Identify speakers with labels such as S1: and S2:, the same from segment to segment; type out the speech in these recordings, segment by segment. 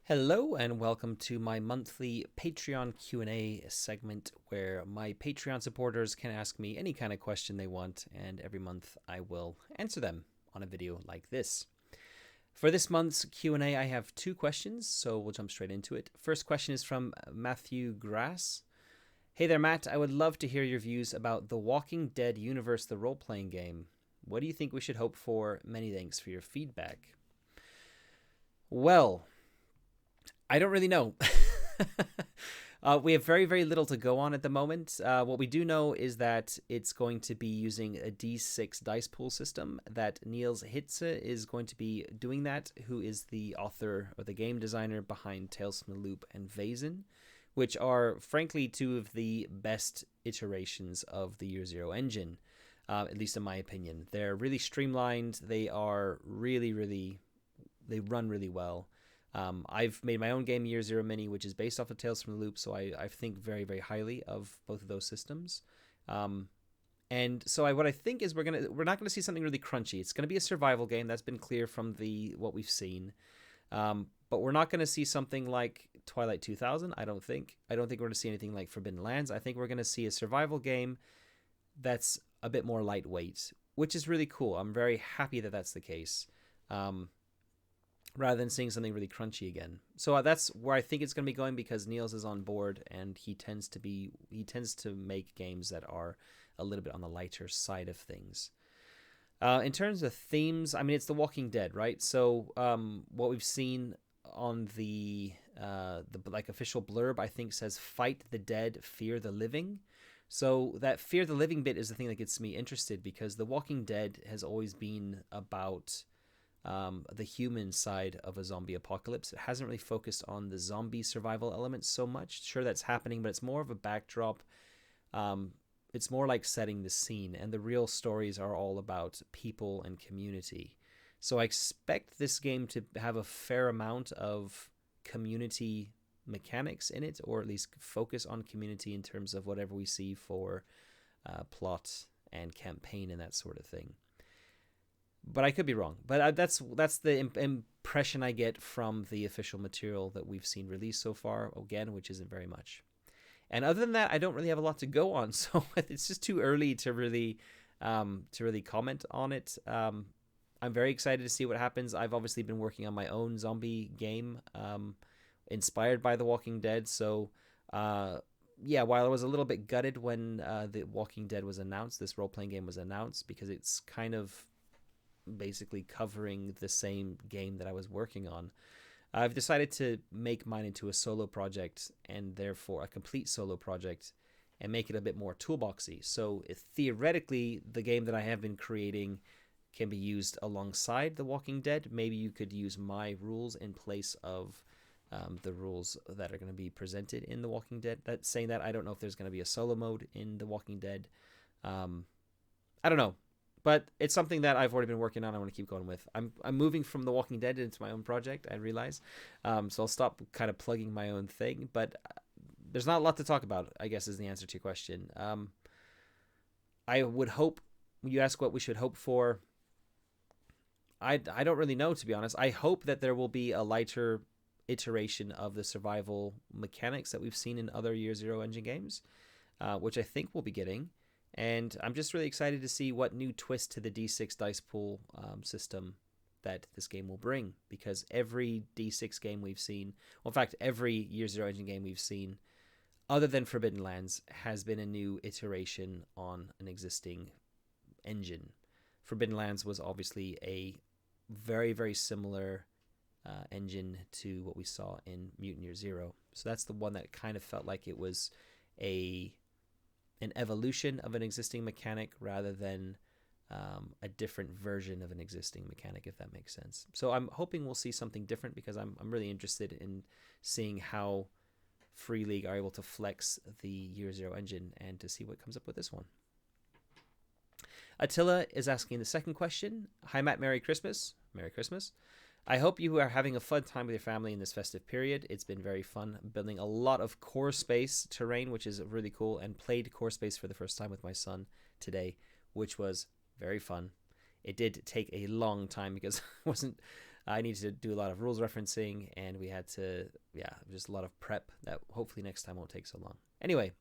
S1: Hello and welcome to my monthly Patreon Q&A segment where my Patreon supporters can ask me any kind of question they want, and every month I will answer them on a video like this. For this month's Q&A, I have two questions, so we'll jump straight into it. First question is from Matthew Grass. Hey there, Matt. I would love to hear your views about The Walking Dead universe, the role-playing game. What do you think we should hope for? Many thanks for your feedback. Well, I don't really know. We have very, very little to go on at the moment. What we do know is that it's going to be using a D6 dice pool system, that Niels Hitze is going to be doing that, who is the author or the game designer behind Tales from the Loop and Vaesen, which are, frankly, two of the best iterations of the Year Zero engine, at least in my opinion. They're really streamlined. They are they run really well. I've made my own game, Year Zero Mini, which is based off of Tales from the Loop, so I think very, very highly of both of those systems. And so what I think is we're not gonna see something really crunchy. It's gonna be a survival game. That's been clear from what we've seen. But we're not gonna see something like Twilight 2000. I don't think. I don't think we're gonna see anything like Forbidden Lands. I think we're gonna see a survival game that's a bit more lightweight, which is really cool. I'm very happy that that's the case. Rather than seeing something really crunchy again. So that's where I think it's going to be going, because Niels is on board and he tends to make games that are a little bit on the lighter side of things. In terms of themes, I mean, it's The Walking Dead, right? So what we've seen on the official blurb, I think, says "Fight the dead, fear the living." So that fear the living bit is the thing that gets me interested, because The Walking Dead has always been about the human side of a zombie apocalypse. It hasn't really focused on the zombie survival elements so much. Sure, that's happening, but it's more of a backdrop. It's more like setting the scene, and the real stories are all about people and community. So I expect this game to have a fair amount of community mechanics in it, or at least focus on community in terms of whatever we see for plot and campaign and that sort of thing. But I could be wrong. But that's the impression I get from the official material that we've seen released so far, again, which isn't very much. And other than that, I don't really have a lot to go on, so it's just too early to really comment on it. I'm very excited to see what happens. I've obviously been working on my own zombie game, inspired by The Walking Dead. So yeah, while I was a little bit gutted when The Walking Dead was announced, this role-playing game was announced, because it's kind of basically covering the same game that I was working on, I've decided to make mine into a solo project, and therefore a complete solo project, and make it a bit more toolboxy. So theoretically, the game that I have been creating can be used alongside The Walking Dead. Maybe you could use my rules in place of the rules that are going to be presented in The Walking Dead. That saying that, I don't know if there's going to be a solo mode in The Walking Dead. I don't know. But it's something that I've already been working on. I want to keep going with. I'm moving from The Walking Dead into my own project, I realize. So I'll stop kind of plugging my own thing. But there's not a lot to talk about, I guess, is the answer to your question. I would hope, you ask what we should hope for. I don't really know, to be honest. I hope that there will be a lighter iteration of the survival mechanics that we've seen in other Year Zero engine games, which I think we'll be getting. And I'm just really excited to see what new twist to the D6 dice pool system that this game will bring, because every D6 game we've seen, well, in fact, every Year Zero engine game we've seen, other than Forbidden Lands, has been a new iteration on an existing engine. Forbidden Lands was obviously a very, very similar engine to what we saw in Mutant Year Zero. So that's the one that kind of felt like it was an evolution of an existing mechanic rather than a different version of an existing mechanic, if that makes sense. So I'm hoping we'll see something different, because I'm really interested in seeing how Free League are able to flex the Year Zero engine, and to see what comes up with this one. Attila is asking the second question. Hi, Matt. Merry Christmas. Merry Christmas. I hope you are having a fun time with your family in this festive period. It's been very fun building a lot of core space terrain, which is really cool, and played core space for the first time with my son today, which was very fun. It did take a long time, because I needed to do a lot of rules referencing, and we had to, yeah, just a lot of prep that hopefully next time won't take so long. Anyway,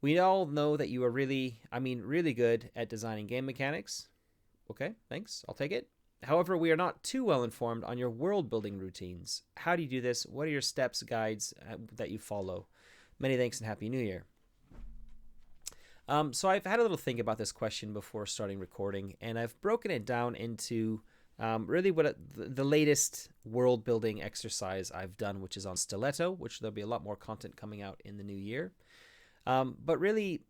S1: we all know that you are really, I mean, really good at designing game mechanics. Okay, thanks. I'll take it. However, we are not too well informed on your world building routines. How do you do this? What are your steps, guides that you follow? Many thanks and Happy New Year. So I've had a little think about this question before starting recording, and I've broken it down into really what the latest world building exercise I've done, which is on Stiletto, which there'll be a lot more content coming out in the new year. But really,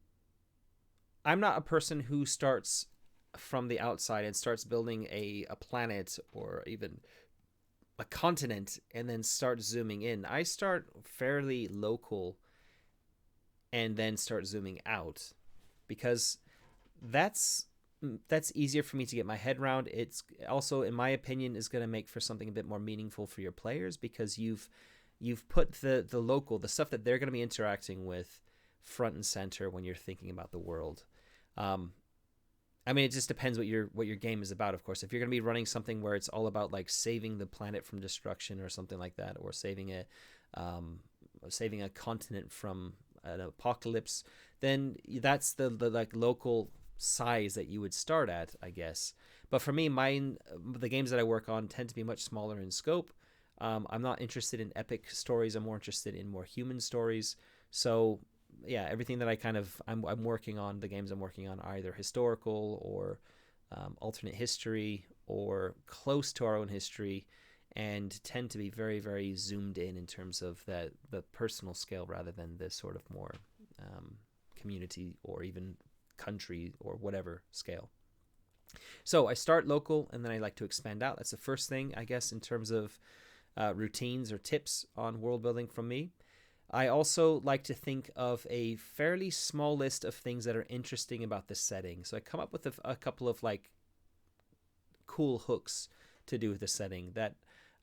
S1: I'm not a person who starts from the outside and starts building a planet or even a continent and then start zooming in. I start fairly local and then start zooming out, because that's easier for me to get my head around. It's also, in my opinion, is going to make for something a bit more meaningful for your players, because you've put the local, the stuff that they're going to be interacting with, front and center when you're thinking about the world. I mean, it just depends what your game is about, of course. If you're going to be running something where it's all about like saving the planet from destruction or something like that, or saving a continent from an apocalypse, then that's the like local size that you would start at, I guess. But for me, the games that I work on tend to be much smaller in scope. I'm not interested in epic stories. I'm more interested in more human stories. So yeah, everything that I'm working on, the games I'm working on, are either historical or alternate history or close to our own history, and tend to be very, very zoomed in terms of the personal scale rather than the sort of more community or even country or whatever scale. So I start local, and then I like to expand out. That's the first thing, I guess, in terms of routines or tips on world building from me. I also like to think of a fairly small list of things that are interesting about the setting. So I come up with a couple of like cool hooks to do with the setting that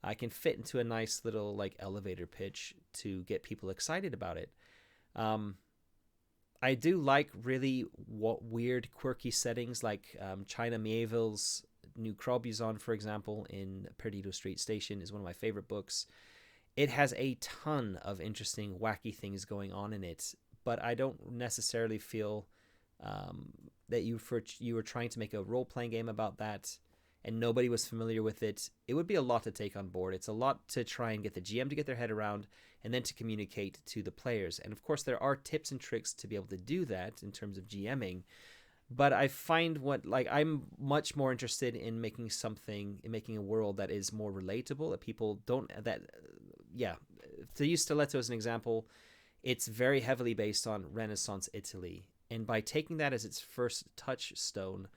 S1: I can fit into a nice little like elevator pitch to get people excited about it. I do like really weird, quirky settings like China Miéville's New Crobuzon, for example, in Perdido Street Station is one of my favorite books. It has a ton of interesting, wacky things going on in it, but I don't necessarily feel that you were trying to make a role-playing game about that and nobody was familiar with it. It would be a lot to take on board. It's a lot to try and get the GM to get their head around and then to communicate to the players. And of course, there are tips and tricks to be able to do that in terms of GMing. But I find I'm much more interested in making a world that is more relatable, that people don't, to use Stiletto as an example, it's very heavily based on Renaissance Italy. And by taking that as its first touchstone,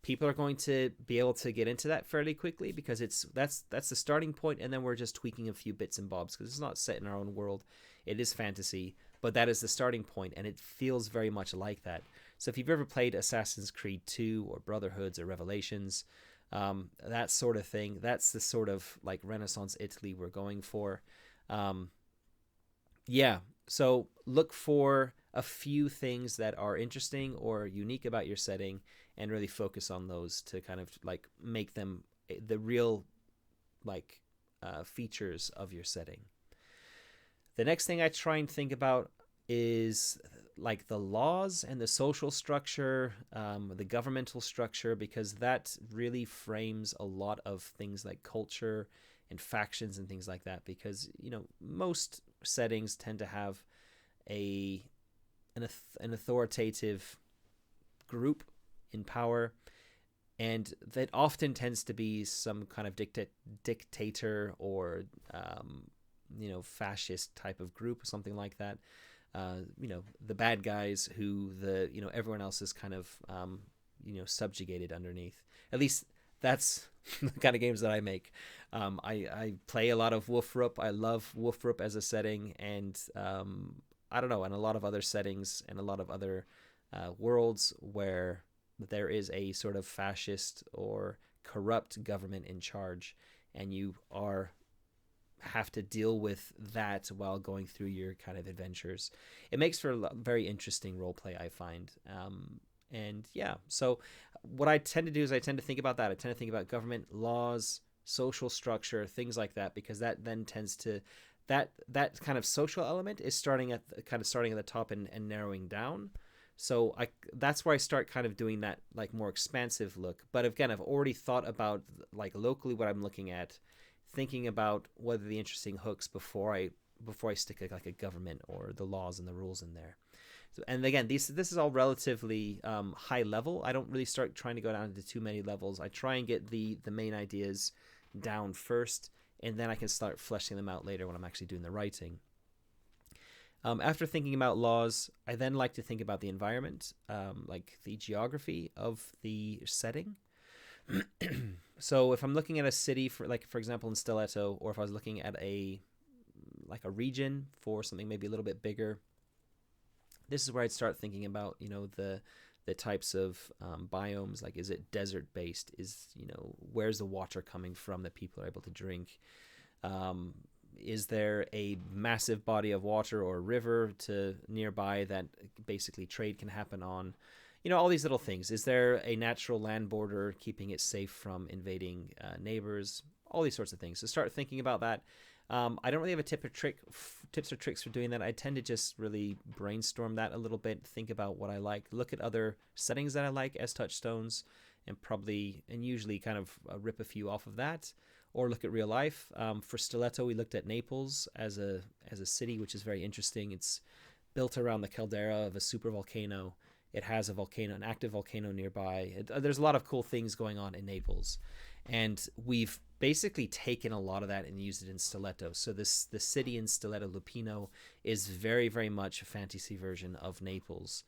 S1: people are going to be able to get into that fairly quickly, because that's the starting point, and then we're just tweaking a few bits and bobs, because it's not set in our own world. It is fantasy, but that is the starting point, and it feels very much like that. So if you've ever played Assassin's Creed 2 or Brotherhoods or Revelations, that sort of thing, that's the sort of like Renaissance Italy we're going for. So look for a few things that are interesting or unique about your setting and really focus on those to kind of like make them the real like features of your setting. The next thing I try and think about is like the laws and the social structure, the governmental structure, because that really frames a lot of things like culture and factions and things like that, because most settings tend to have an authoritative group in power, and that often tends to be some kind of dictator or fascist type of group or something like that. The bad guys who everyone else is kind of subjugated underneath. At least that's the kind of games that I make. I play a lot of Wolfrup. I love Wolfrup as a setting, and I don't know, and a lot of other settings and a lot of other worlds where there is a sort of fascist or corrupt government in charge, and you have to deal with that while going through your kind of adventures. It makes for a very interesting role play, I find. So what I tend to do is I tend to think about that. I tend to think about government, laws, social structure, things like that, because that then tends to that kind of social element is starting at the top and narrowing down. So that's where I start kind of doing that like more expansive look. But again, I've already thought about like locally what I'm looking at, thinking about what are the interesting hooks before I stick like a government or the laws and the rules in there. So, and again, this is all relatively high level. I don't really start trying to go down into too many levels. I try and get the main ideas down first, and then I can start fleshing them out later when I'm actually doing the writing. After thinking about laws, I then like to think about the environment, like the geography of the setting. So if I'm looking at a city for example in Stiletto, or if I was looking at a region for something maybe a little bit bigger, this is where I'd start thinking about the types of biomes. Like, is it desert based? Where's the water coming from that people are able to drink? Is there a massive body of water or river to nearby that basically trade can happen on? All these little things. Is there a natural land border keeping it safe from invading neighbors? All these sorts of things. So start thinking about that. I don't really have a tips or tricks for doing that. I tend to just really brainstorm that a little bit, think about what I like, look at other settings that I like as touchstones, and usually kind of rip a few off of that, or look at real life. For Stiletto, we looked at Naples as a city, which is very interesting. It's built around the caldera of a supervolcano. It has an active volcano nearby. There's a lot of cool things going on in Naples, and we've basically taken a lot of that and used it in Stiletto. So the city in Stiletto, Lupino, is very, very much a fantasy version of Naples,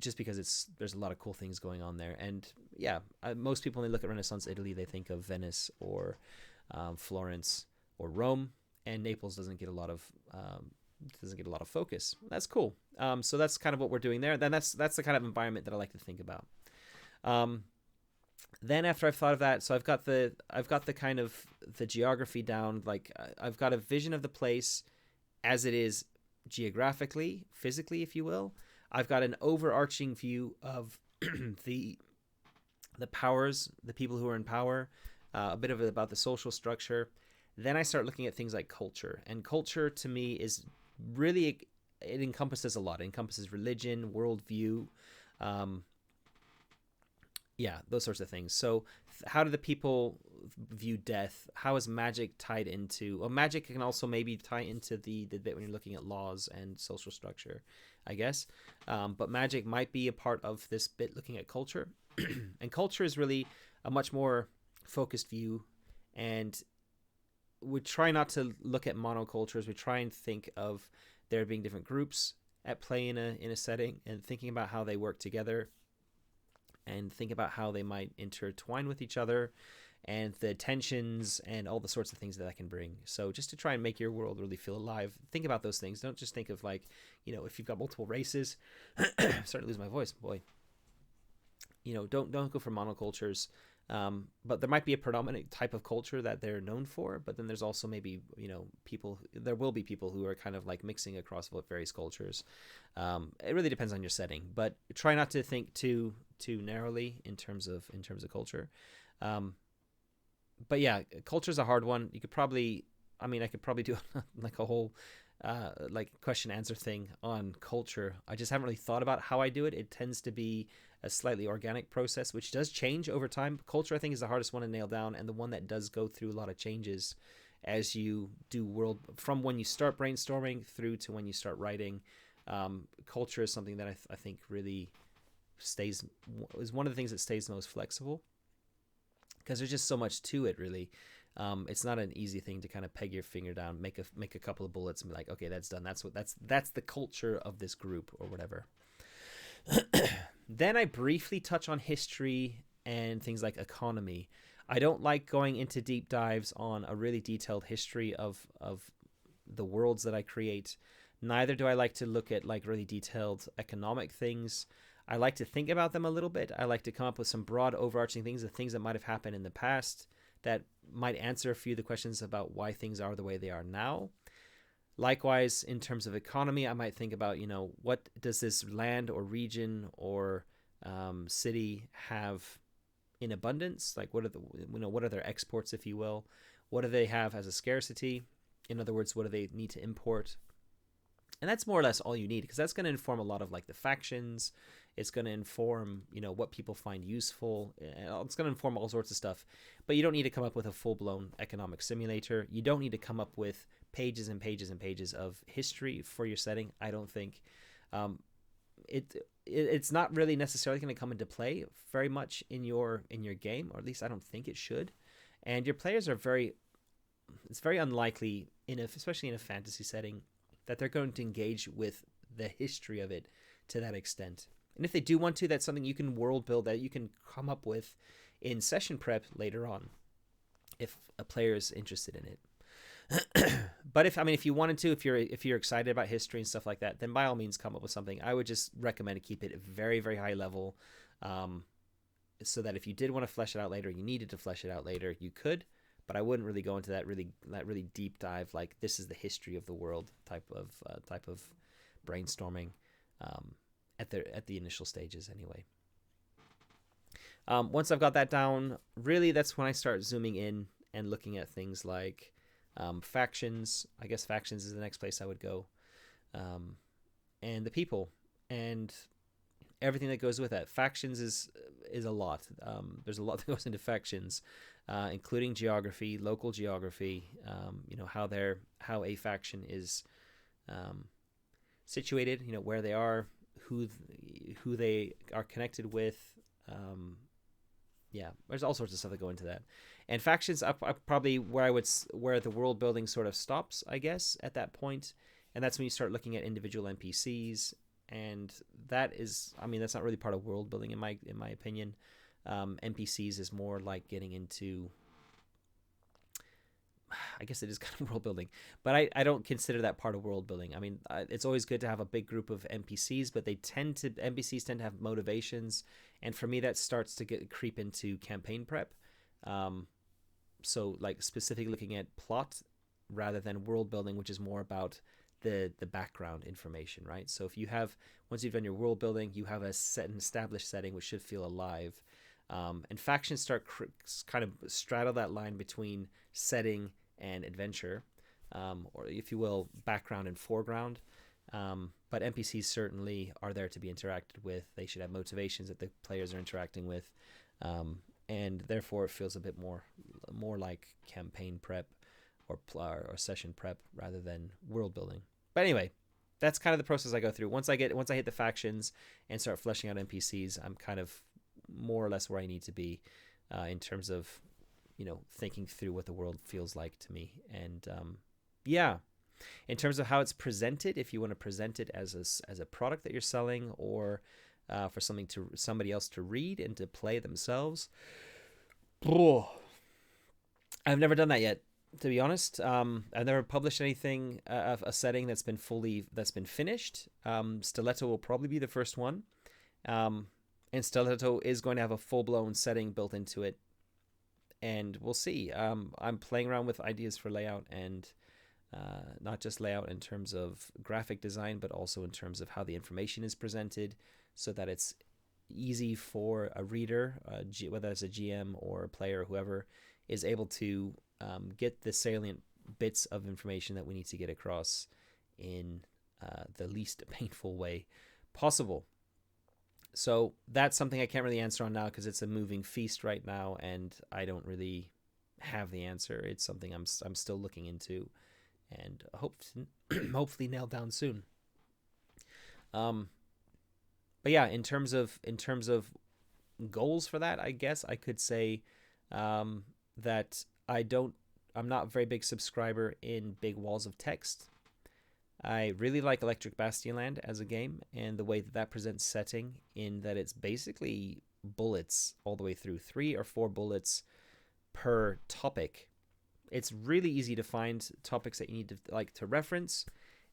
S1: just because there's a lot of cool things going on there. And yeah, most people when they look at Renaissance Italy, they think of Venice or Florence or Rome, and Naples doesn't get a lot of focus. That's cool. So that's kind of what we're doing there. Then that's the kind of environment that I like to think about. Then after I've thought of that, so I've got the kind of the geography down. Like, I've got a vision of the place as it is geographically, physically, if you will. I've got an overarching view of the powers, the people who are in power, a bit of it about the social structure. Then I start looking at things like culture, and culture to me is really, it encompasses a lot. It encompasses religion, worldview, those sorts of things. So how do the people view death? How is magic tied into... Well, magic can also maybe tie into the bit when you're looking at laws and social structure, I guess. But magic might be a part of this bit looking at culture. And culture is really a much more focused view. And we try not to look at monocultures. We try and think of there being different groups at play in a setting, and thinking about how they work together, and think about how they might intertwine with each other, and the tensions and all the sorts of things that can bring. So just to try and make your world really feel alive, think about those things. Don't just think of if you've got multiple races. I'm starting to lose my voice, boy. Don't go for monocultures. But there might be a predominant type of culture that they're known for, but then there's also maybe, there will be people who are kind of like mixing across various cultures. It really depends on your setting, but try not to think too narrowly in terms of culture. But yeah, culture's a hard one. I could probably do like a whole question answer thing on culture. I just haven't really thought about how I do it. It tends to be a slightly organic process, which does change over time. Culture, I think, is the hardest one to nail down, and the one that does go through a lot of changes as you do from when you start brainstorming through to when you start writing. Culture is something that I think really is one of the things that stays the most flexible, because there's just so much to it, really. It's not an easy thing to kind of peg your finger down, make a couple of bullets, and be like, okay, that's done. That's the culture of this group or whatever. Then I briefly touch on history and things like economy. I don't like going into deep dives on a really detailed history of the worlds that I create. Neither do I like to look at really detailed economic things. I like to think about them a little bit. I like to come up with some broad overarching things, the things that might have happened in the past that might answer a few of the questions about why things are the way they are now. Likewise, in terms of economy, I might think about, what does this land or region or city have in abundance? Like what are the what are their exports, if you will? What do they have as a scarcity? In other words, what do they need to import? And that's more or less all you need, because that's going to inform a lot of like the factions. It's going to inform, what people find useful. It's going to inform all sorts of stuff. But you don't need to come up with a full-blown economic simulator. You don't need to come up with pages and pages and pages of history for your setting. I don't think it's not really necessarily going to come into play very much in your game, or at least I don't think it should. And your players are it's very unlikely especially in a fantasy setting, that they're going to engage with the history of it to that extent. And if they do want to, that's something you can world build, that you can come up with in session prep later on, if a player is interested in it. But if you wanted to, if you're excited about history and stuff like that, then by all means come up with something. I would just recommend to keep it very, very high level, so that if you did want to flesh it out later, you needed to flesh it out later, you could. But I wouldn't really go into that really deep dive, like this is the history of the world type of brainstorming at the initial stages anyway. Once I've got that down, really that's when I start zooming in and looking at things like factions. I guess factions is the next place I would go, and the people and everything that goes with that. Factions is a lot. There's a lot that goes into factions, including geography, local geography. How a faction is situated. Where they are, who they are connected with. There's all sorts of stuff that go into that. And factions are probably where the world building sort of stops, I guess, at that point. And that's when you start looking at individual NPCs. And that's not really part of world building in my opinion. NPCs is more like getting into, I guess it is kind of world building, but I don't consider that part of world building. It's always good to have a big group of NPCs, but NPCs tend to have motivations, and for me that starts to creep into campaign prep. So like specifically looking at plot rather than world building, which is more about the background information, right? So once you've done your world building, you have an established setting which should feel alive. And factions start kind of straddle that line between setting and adventure, or if you will, background and foreground. But NPCs certainly are there to be interacted with. They should have motivations that the players are interacting with, and therefore it feels a bit more like campaign prep or session prep rather than world building. But anyway, that's kind of the process I go through. Once I hit the factions and start fleshing out NPCs, I'm kind of more or less where I need to be in terms of thinking through what the world feels like to me. And in terms of how it's presented, if you want to present it as a product that you're selling, or for somebody else to read and to play themselves, I've never done that yet, to be honest. I've never published anything of a setting that's been finished. Stiletto will probably be the first one. And Stiletto is going to have a full-blown setting built into it. And we'll see. I'm playing around with ideas for layout, and not just layout in terms of graphic design, but also in terms of how the information is presented, so that it's easy for a reader, whether it's a GM or a player or whoever, is able to get the salient bits of information that we need to get across in the least painful way possible. So that's something I can't really answer on now, because it's a moving feast right now, and I don't really have the answer. It's something I'm still looking into, and hopefully nailed down soon. But yeah, in terms of goals for that, I guess I could say that I'm not a very big subscriber in big walls of text. I really like Electric Bastionland as a game, and the way that presents setting, in that it's basically bullets all the way through, 3 or 4 bullets per topic. It's really easy to find topics that you need to reference,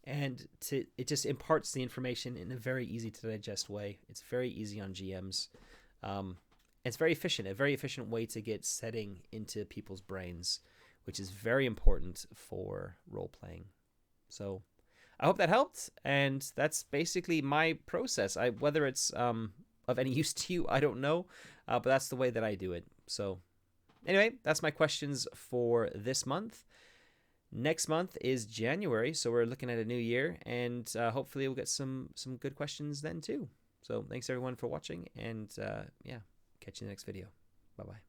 S1: and it just imparts the information in a very easy to digest way. It's very easy on GMs. It's very efficient, a very efficient way to get setting into people's brains, which is very important for role playing. So I hope that helped, and that's basically my process. Whether it's of any use to you, I don't know. but that's the way that I do it. So anyway, that's my questions for this month. Next month is January, so we're looking at a new year, and hopefully we'll get some good questions then too. So thanks everyone for watching, and yeah, catch you in the next video. Bye bye.